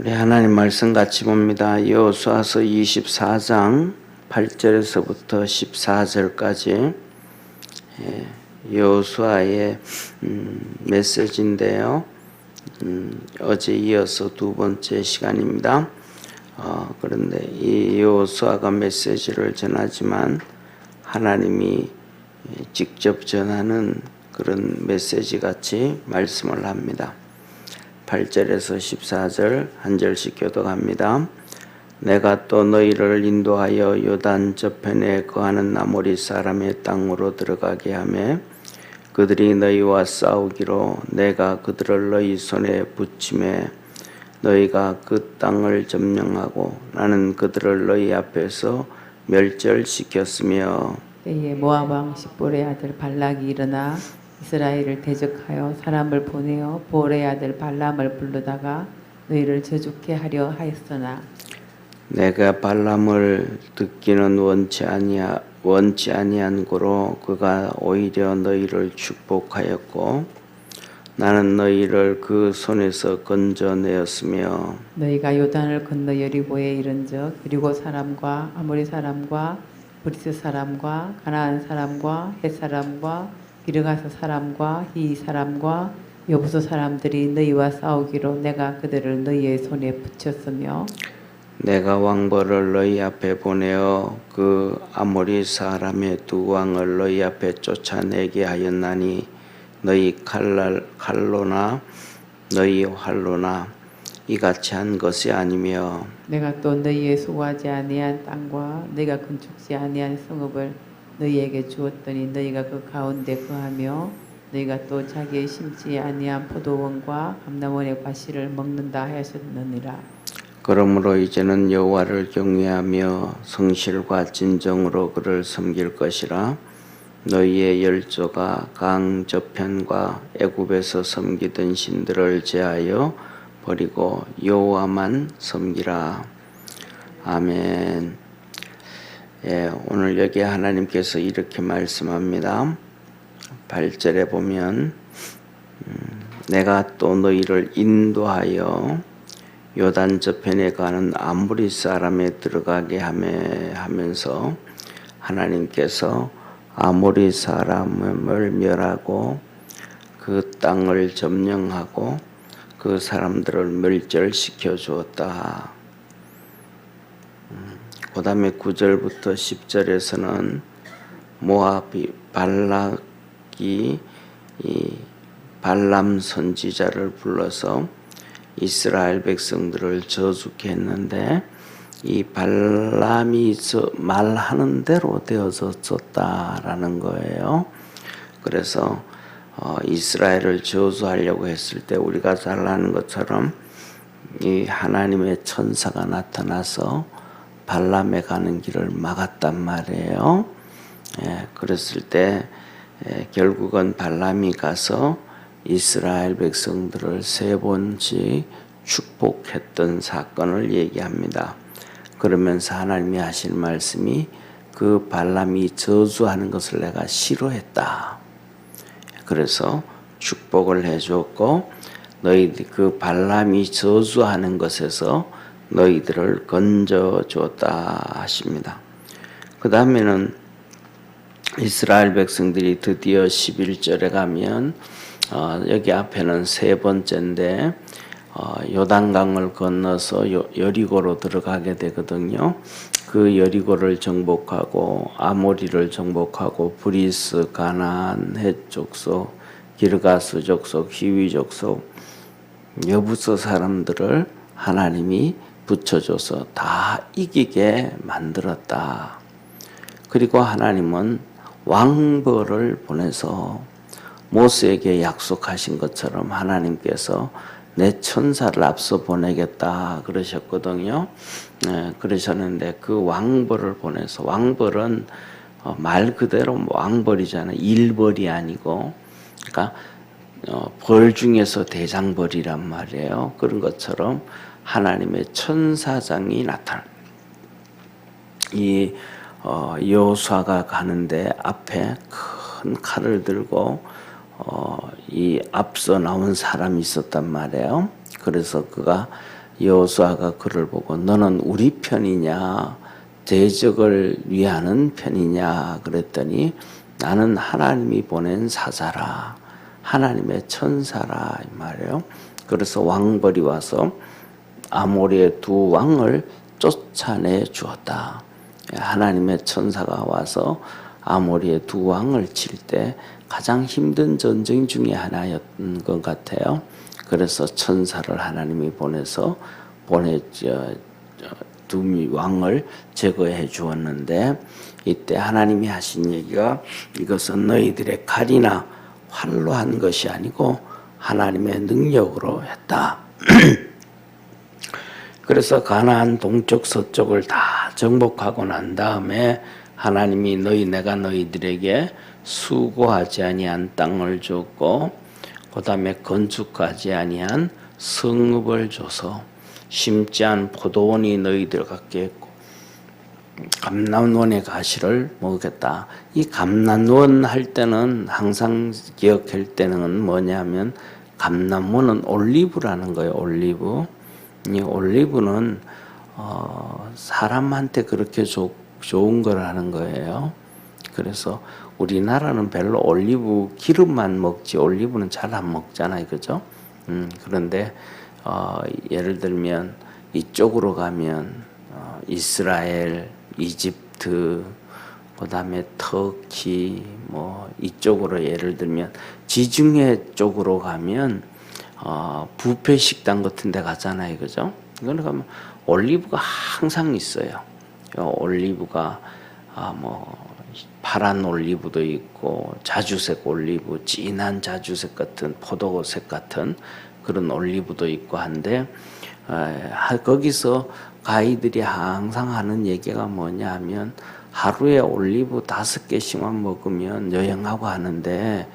우리 하나님 말씀 같이 봅니다. 여호수아서 24장 8절에서부터 14절까지 여호수아의 메시지인데요. 어제 이어서 두 번째 시간입니다. 그런데 이 여호수아가 메시지를 전하지만 하나님이 직접 전하는 그런 메시지 같이 말씀을 합니다. 8절에서 14절 한 절씩 교독합니다. 내가 또 너희를 인도하여 요단 저편에 거하는 아모리 사람의 땅으로 들어가게 하며 그들이 너희와 싸우기로 내가 그들을 너희 손에 붙이매 너희가 그 땅을 점령하고 나는 그들을 너희 앞에서 멸절시켰으며 때에 모압 왕 십볼의 아들 발락이 일어나 이스라엘을 대적하여 사람을 보내어 볼의 아들 발람을 부르다가 너희를 저주케 하려 하였으나 내가 발람을 듣기는 원치 아니한 고로 그가 오히려 너희를 축복하였고 나는 너희를 그 손에서 건져내었으며 너희가 요단을 건너 여리고에 이른즉 여리고 사람과 아모리 사람과 브리스 사람과 가나안 사람과 헷 사람과 기르가스 사람과 히 사람과 여부소 사람들이 너희와 싸우기로 내가 그들을 너희의 손에 붙였으며 내가 왕벌을 너희 앞에 보내어 그 아모리 사람의 두 왕을 너희 앞에 쫓아내게 하였나니 너희 칼로나 너희 활로나 이같이 한 것이 아니며 내가 또 너희의 수고하지 아니한 땅과 너희가 건축지 아니한 성읍을 너희에게 주었더니 너희가 그 가운데 거하며 너희가 또 자기의 심지 아니한 포도원과 감람원의 과실을 먹는다 하셨느니라. 그러므로 이제는 여호와를 경외하며 성실과 진정으로 그를 섬길 것이라. 너희의 열조가 강 저편과 애굽에서 섬기던 신들을 제하여 버리고 여호와만 섬기라. 아멘. 오늘 여기 하나님께서 이렇게 말씀합니다. 8절에 보면 내가 또 너희를 인도하여 요단 저편에 가는 아모리 사람에 들어가게 하면서 하나님께서 아모리 사람을 멸하고 그 땅을 점령하고 그 사람들을 멸절시켜 주었다. 그 다음에 9절부터 10절에서는 모압이 발락이 발람 선지자를 불러서 이스라엘 백성들을 저주케 했는데 이 발람이 말하는 대로 되어졌다라는 거예요. 그래서 이스라엘을 저주하려고 했을 때 우리가 잘 아는 것처럼 이 하나님의 천사가 나타나서 발람에 가는 길을 막았단 말이에요. 그랬을 때 결국은 발람이 가서 이스라엘 백성들을 세 번씩 축복했던 사건을 얘기합니다. 그러면서 하나님이 하신 말씀이 그 발람이 저주하는 것을 내가 싫어했다. 그래서 축복을 해줬고 너희들 그 발람이 저주하는 것에서 너희들을 건져줬다 하십니다. 그 다음에는 이스라엘 백성들이 드디어 11절에 가면 여기 앞에는 세 번째인데 요단강을 건너서 여리고로 들어가게 되거든요. 그 여리고를 정복하고 아모리를 정복하고 브리스, 가나안, 헷 족속, 기르가스 족속, 히위 족속, 여부서 사람들을 하나님이 붙여줘서 다 이기게 만들었다. 그리고 하나님은 왕벌을 보내서 모세에게 약속하신 것처럼 하나님께서 내 천사를 앞서 보내겠다 그러셨거든요. 그러셨는데 그 왕벌을 보내서 왕벌은 말 그대로 왕벌이잖아요. 일벌이 아니고 그러니까 벌 중에서 대장벌이란 말이에요. 그런 것처럼 하나님의 천사장이 나타나. 이 여호수아가 가는데 앞에 큰 칼을 들고 이 앞서 나온 사람이 있었단 말이에요. 그래서 그가 여호수아가 그를 보고 너는 우리 편이냐 대적을 위하는 편이냐 그랬더니 나는 하나님이 보낸 사자라 하나님의 천사라 이 말이에요. 그래서 왕벌이 와서 아모리의 두 왕을 쫓아내 주었다. 하나님의 천사가 와서 아모리의 두 왕을 칠 때 가장 힘든 전쟁 중에 하나였던 것 같아요. 그래서 천사를 하나님이 보내서 두 왕을 제거해 주었는데 이때 하나님이 하신 얘기가 이것은 너희들의 칼이나 활로 한 것이 아니고 하나님의 능력으로 했다. 그래서 가나안 동쪽 서쪽을 다 정복하고 난 다음에 하나님이 내가 너희들에게 수고하지 아니한 땅을 줬고 그 다음에 건축하지 아니한 성읍을 줘서 심지 않은 포도원이 너희들 갖게 했고 감람원의 가시를 먹겠다. 이 감람원 할 때는 항상 기억할 때는 뭐냐면 감람원은 올리브라는 거예요. 올리브. 이 올리브는 사람한테 그렇게 좋은 거라는 거예요. 그래서 우리나라는 별로 올리브 기름만 먹지 올리브는 잘 안 먹잖아요, 그죠? 그런데 예를 들면 이쪽으로 가면 이스라엘, 이집트, 그다음에 터키, 뭐 이쪽으로 예를 들면 지중해 쪽으로 가면 뷔페 식당 같은 데 가잖아요, 그죠? 그러니까 가면 올리브가 항상 있어요. 올리브가 뭐 파란 올리브도 있고 자주색 올리브, 진한 자주색 같은 포도색 같은 그런 올리브도 있고 한데 거기서 가이들이 항상 하는 얘기가 뭐냐 하면 하루에 올리브 5개씩만 먹으면 여행하고 하는데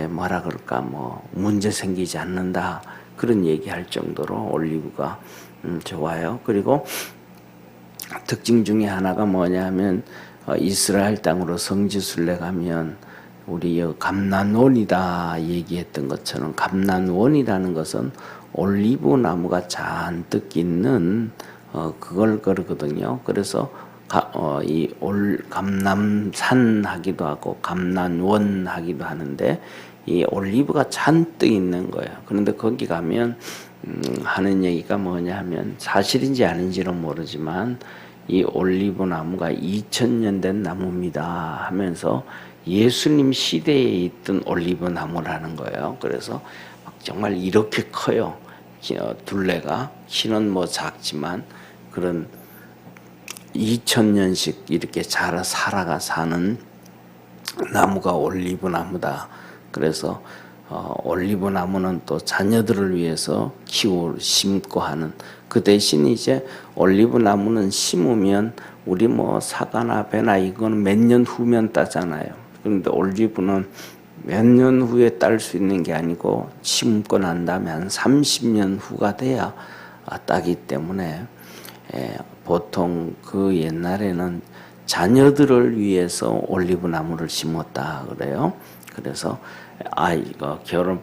뭐라 그럴까 뭐 문제 생기지 않는다 그런 얘기할 정도로 올리브가 좋아요. 그리고 특징 중에 하나가 뭐냐면 이스라엘 땅으로 성지순례 가면 우리 감난원이다 얘기했던 것처럼 감난원이라는 것은 올리브 나무가 잔뜩 있는 그걸 그러거든요. 그래서 이 감남산 하기도 하고 감난원 하기도 하는데 이 올리브가 잔뜩 있는 거예요. 그런데 거기 가면 하는 얘기가 뭐냐면 사실인지 아닌지는 모르지만 이 올리브 나무가 2000년 된 나무입니다 하면서 예수님 시대에 있던 올리브 나무라는 거예요. 그래서 정말 이렇게 커요. 둘레가 키는 뭐 작지만 그런 2000년씩 이렇게 살아가 사는 나무가 올리브 나무다. 그래서 올리브 나무는 또 자녀들을 위해서 심고 하는 그 대신 이제 올리브 나무는 심으면 우리 뭐 사과나 배나 이거는 몇 년 후면 따잖아요. 그런데 올리브는 몇 년 후에 딸 수 있는 게 아니고 심고 난 다음에 한 30년 후가 돼야 따기 때문에 보통 그 옛날에는 자녀들을 위해서 올리브 나무를 심었다 그래요. 그래서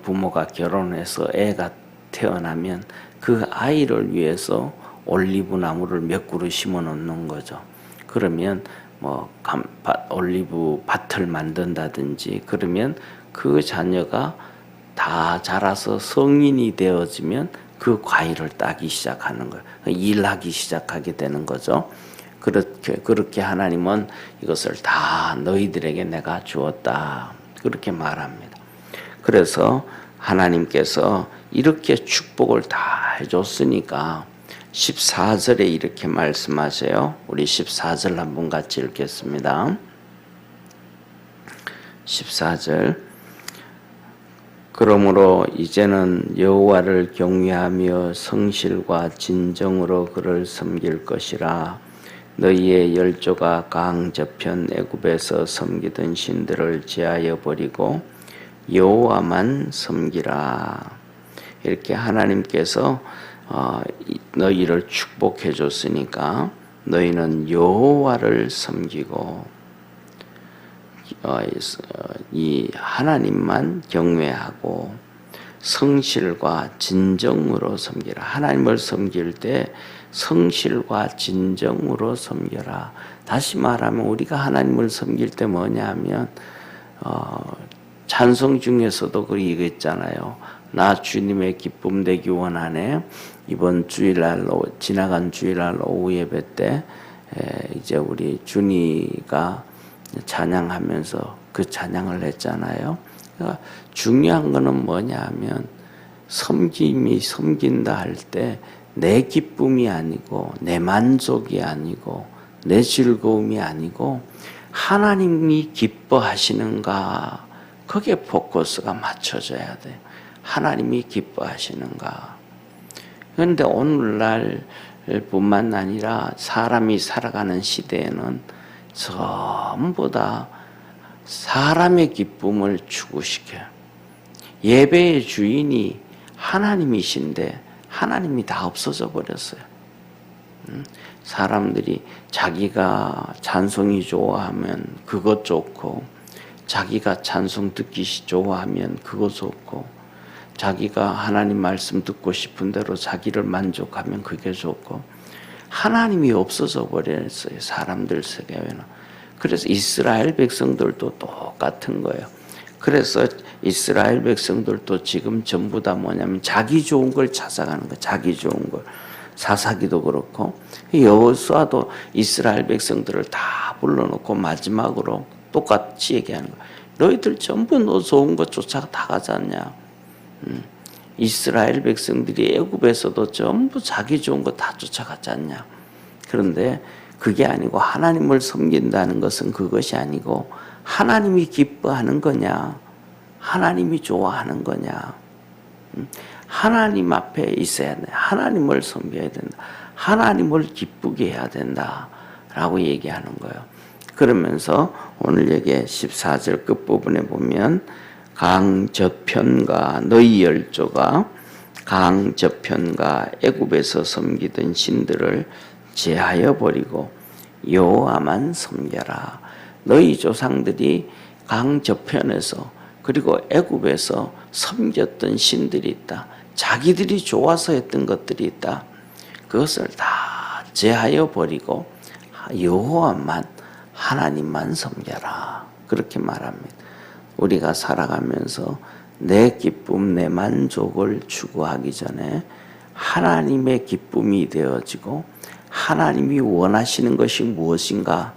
부모가 결혼해서 애가 태어나면 그 아이를 위해서 올리브 나무를 몇 그루 심어 놓는 거죠. 그러면 뭐 올리브 밭을 만든다든지 그러면 그 자녀가 다 자라서 성인이 되어지면 그 과일을 따기 시작하는 거예요. 일하기 시작하게 되는 거죠. 그렇게 하나님은 이것을 다 너희들에게 내가 주었다. 그렇게 말합니다. 그래서 하나님께서 이렇게 축복을 다 해줬으니까 14절에 이렇게 말씀하세요. 우리 14절 한번 같이 읽겠습니다. 14절 그러므로 이제는 여호와를 경외하며 성실과 진정으로 그를 섬길 것이라. 너희의 열조가 강 저편 애굽에서 섬기던 신들을 제하여 버리고 여호와만 섬기라. 이렇게 하나님께서 너희를 축복해 줬으니까 너희는 여호와를 섬기고 이 하나님만 경외하고 성실과 진정으로 섬기라. 하나님을 섬길 때 성실과 진정으로 섬겨라. 다시 말하면 우리가 하나님을 섬길 때 뭐냐 하면 찬송 중에서도 그 이거 있잖아요. 나 주님의 기쁨 되기 원하네. 이번 주일날 지나간 주일날 오후 예배 때 이제 우리 준이가 찬양하면서 그 찬양을 했잖아요. 그러니까 중요한 거는 뭐냐 하면 섬긴다 할 때 내 기쁨이 아니고 내 만족이 아니고 내 즐거움이 아니고 하나님이 기뻐하시는가, 거기에 포커스가 맞춰져야 돼. 하나님이 기뻐하시는가. 그런데 오늘날 뿐만 아니라 사람이 살아가는 시대에는 전부 다 사람의 기쁨을 추구시켜요. 예배의 주인이 하나님이신데 하나님이 다 없어져 버렸어요. 사람들이 자기가 찬송이 좋아하면 그것 좋고, 자기가 찬송 듣기 좋아하면 그거 좋고, 자기가 하나님 말씀 듣고 싶은 대로 자기를 만족하면 그게 좋고, 하나님이 없어져 버렸어요. 사람들 세계에는. 그래서 이스라엘 백성들도 똑같은 거예요. 그래서 이스라엘 백성들도 지금 전부 다 뭐냐면 자기 좋은 걸 찾아가는 거예요. 자기 좋은 걸. 사사기도 그렇고 여호수아도 이스라엘 백성들을 다 불러놓고 마지막으로 똑같이 얘기하는 거예요. 너희들 전부 너 좋은 것 쫓아가 다 가지 않냐. 이스라엘 백성들이 애굽에서도 전부 자기 좋은 거 다 쫓아가지 않냐. 그런데 그게 아니고 하나님을 섬긴다는 것은 그것이 아니고 하나님이 기뻐하는 거냐, 하나님이 좋아하는 거냐. 하나님 앞에 있어야 돼. 하나님을 섬겨야 된다. 하나님을 기쁘게 해야 된다라고 얘기하는 거예요. 그러면서 오늘 여기 14절 끝부분에 보면 강 저편과 너희 열조가 강 저편과 애굽에서 섬기던 신들을 제하여 버리고 여호와만 섬겨라. 너희 조상들이 강 저편에서 그리고 애굽에서 섬겼던 신들이 있다. 자기들이 좋아서 했던 것들이 있다. 그것을 다 제하여 버리고 여호와만, 하나님만 섬겨라. 그렇게 말합니다. 우리가 살아가면서 내 기쁨, 내 만족을 추구하기 전에 하나님의 기쁨이 되어지고 하나님이 원하시는 것이 무엇인가,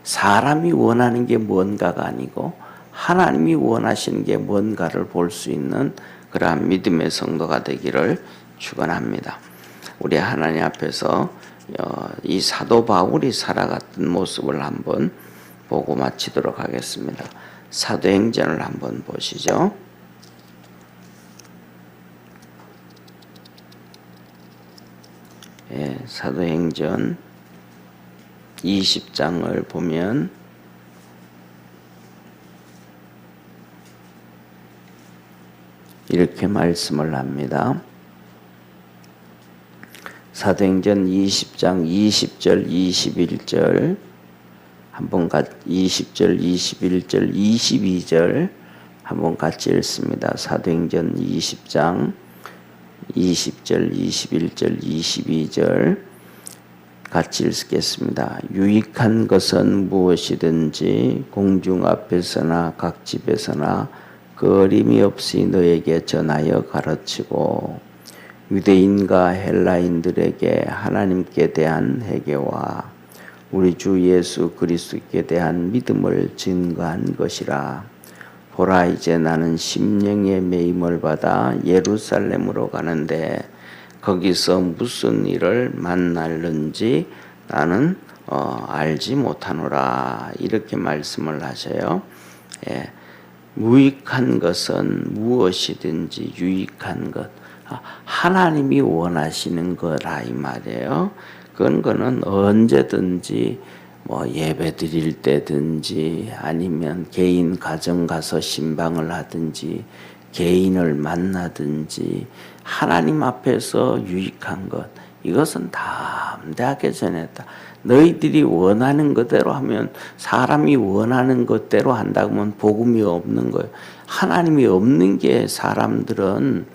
사람이 원하는 게 뭔가가 아니고 하나님이 원하시는 게 뭔가를 볼 수 있는 그러한 믿음의 성도가 되기를 축원합니다. 우리 하나님 앞에서 이 사도 바울이 살아갔던 모습을 한번 보고 마치도록 하겠습니다. 사도행전을 한번 보시죠. 사도행전 20장을 보면 이렇게 말씀을 합니다. 사도행전 20장 20절 21절 한번 20절 21절 22절 한번 같이 읽습니다. 사도행전 20장 20절 21절 22절 같이 읽겠습니다. 유익한 것은 무엇이든지 공중 앞에서나 각 집에서나 거림이 없이 너에게 전하여 가르치고 유대인과 헬라인들에게 하나님께 대한 회개와 우리 주 예수 그리스도께 대한 믿음을 증거한 것이라. 보라, 이제 나는 심령의 매임을 받아 예루살렘으로 가는데 거기서 무슨 일을 만날는지 나는 알지 못하노라. 이렇게 말씀을 하셔요. 유익한 것은 무엇이든지 유익한 것, 하나님이 원하시는 거라 이 말이에요. 그거는 언제든지 예배 드릴 때든지 아니면 개인 가정 가서 신방을 하든지 개인을 만나든지 하나님 앞에서 유익한 것, 이것은 담대하게 전했다. 너희들이 원하는 것대로 하면, 사람이 원하는 것대로 한다고 하면 복음이 없는 거예요. 하나님이 없는 게 사람들은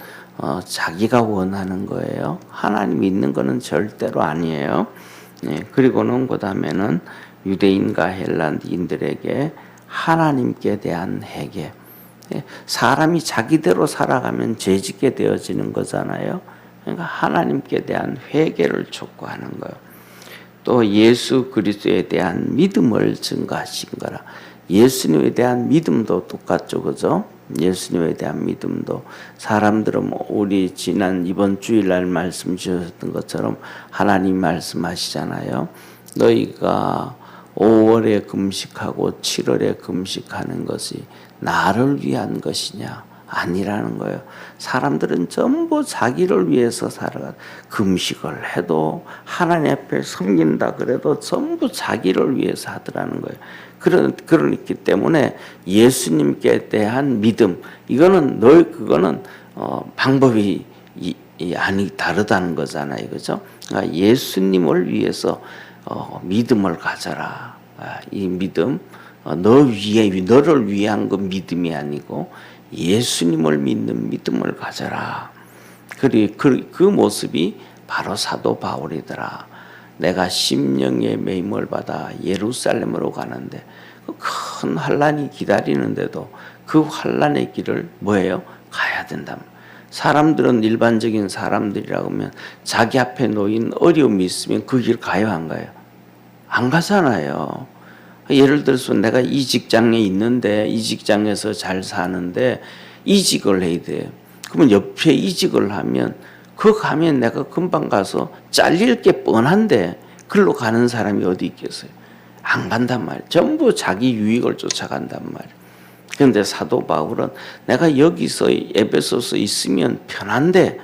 자기가 원하는 거예요. 하나님이 있는 거는 절대로 아니에요. 그리고는 그 다음에는 유대인과 헬라인들에게 하나님께 대한 회개. 사람이 자기대로 살아가면 죄짓게 되어지는 거잖아요. 그러니까 하나님께 대한 회개를 촉구하는 거예요. 또 예수 그리스도에 대한 믿음을 증거하신 거라. 예수님에 대한 믿음도 똑같죠, 그죠? 예수님에 대한 믿음도 사람들은 우리 지난 이번 주일날 말씀 주셨던 것처럼 하나님 말씀하시잖아요. 너희가 5월에 금식하고 7월에 금식하는 것이 나를 위한 것이냐? 아니라는 거예요. 사람들은 전부 자기를 위해서 살아가. 금식을 해도 하나님 앞에 섬긴다 그래도 전부 자기를 위해서 하더라는 거예요. 그렇기 때문에 예수님께 대한 믿음, 이거는 그거는 방법이 아니 다르다는 거잖아요, 그죠? 그러니까 예수님을 위해서 믿음을 가져라. 이 믿음, 너를 위한 그 믿음이 아니고 예수님을 믿는 믿음을 가져라. 그 모습이 바로 사도 바울이더라. 내가 심령의 매임을 받아 예루살렘으로 가는데 큰 환란이 기다리는데도 그 환란의 길을 뭐예요? 가야 된다. 사람들은 일반적인 사람들이라고 하면 자기 앞에 놓인 어려움이 있으면 그 길 가요, 안 가요? 안 가잖아요. 예를 들어서 내가 이 직장에 있는데 이 직장에서 잘 사는데 이직을 해야 돼요. 그러면 옆에 이직을 하면 그 가면 내가 금방 가서 잘릴 게 뻔한데 글로 가는 사람이 어디 있겠어요? 안 간단 말이에요. 전부 자기 유익을 쫓아간단 말이에요. 그런데 사도 바울은 내가 여기서 에베소서 있으면 편한데,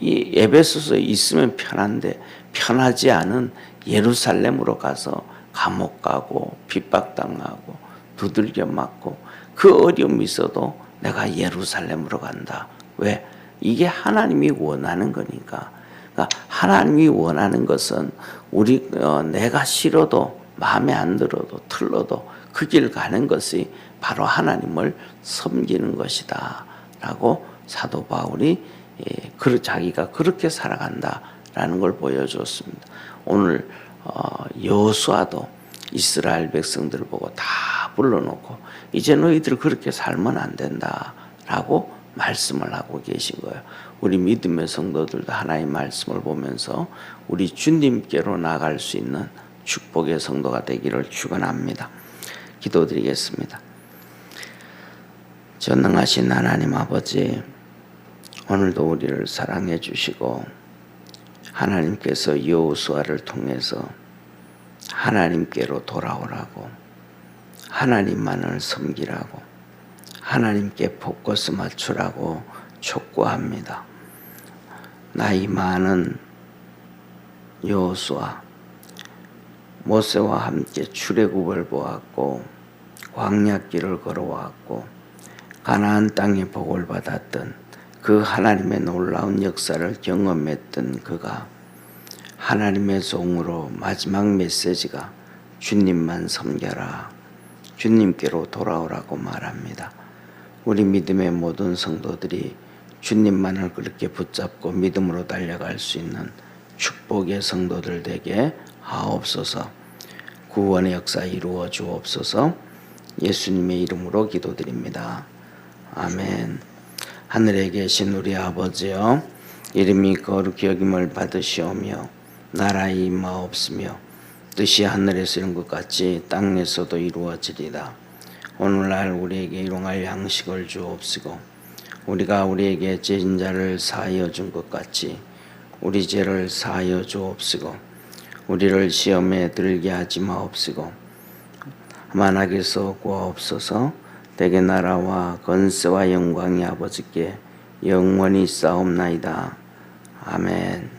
이 에베소서에 있으면 편한데 편하지 않은 예루살렘으로 가서 감옥 가고 핍박당하고 두들겨 맞고 그 어려움이 있어도 내가 예루살렘으로 간다. 왜? 이게 하나님이 원하는 거니까. 그러니까 하나님이 원하는 것은 내가 싫어도 마음에 안 들어도 틀려도 그 길 가는 것이 바로 하나님을 섬기는 것이다 라고 사도 바울이 자기가 그렇게 살아간다라는 걸 보여줬습니다. 오늘 여호수아도 이스라엘 백성들을 보고 다 불러놓고 이제 너희들 그렇게 살면 안 된다라고 말씀을 하고 계신 거예요. 우리 믿음의 성도들도 하나님의 말씀을 보면서 우리 주님께로 나갈 수 있는 축복의 성도가 되기를 축원합니다. 기도드리겠습니다. 전능하신 하나님 아버지, 오늘도 우리를 사랑해 주시고 하나님께서 여호수아를 통해서 하나님께로 돌아오라고, 하나님만을 섬기라고, 하나님께 포커스 맞추라고 촉구합니다. 나이 많은 여호수아, 모세와 함께 출애굽을 보았고 광야길을 걸어왔고 가나안 땅의 복을 받았던 그 하나님의 놀라운 역사를 경험했던 그가 하나님의 종으로 마지막 메시지가 주님만 섬겨라, 주님께로 돌아오라고 말합니다. 우리 믿음의 모든 성도들이 주님만을 그렇게 붙잡고 믿음으로 달려갈 수 있는 축복의 성도들 되게 하옵소서. 구원의 역사 이루어 주옵소서. 예수님의 이름으로 기도드립니다. 아멘. 하늘에 계신 우리 아버지여, 이름이 거룩히 여김을 받으시오며 나라의 임하옵시며 뜻이 하늘에서 이룬 것 같이 땅에서도 이루어지리다. 오늘날 우리에게 일용할 양식을 주옵시고 우리가 우리에게 죄진 자를 사하여 준 것 같이 우리 죄를 사하여 주옵시고 우리를 시험에 들게 하지 마옵시고 만악에서 구하옵소서. 대개 나라와 건세와 영광이 아버지께 영원히 싸움나이다. 아멘.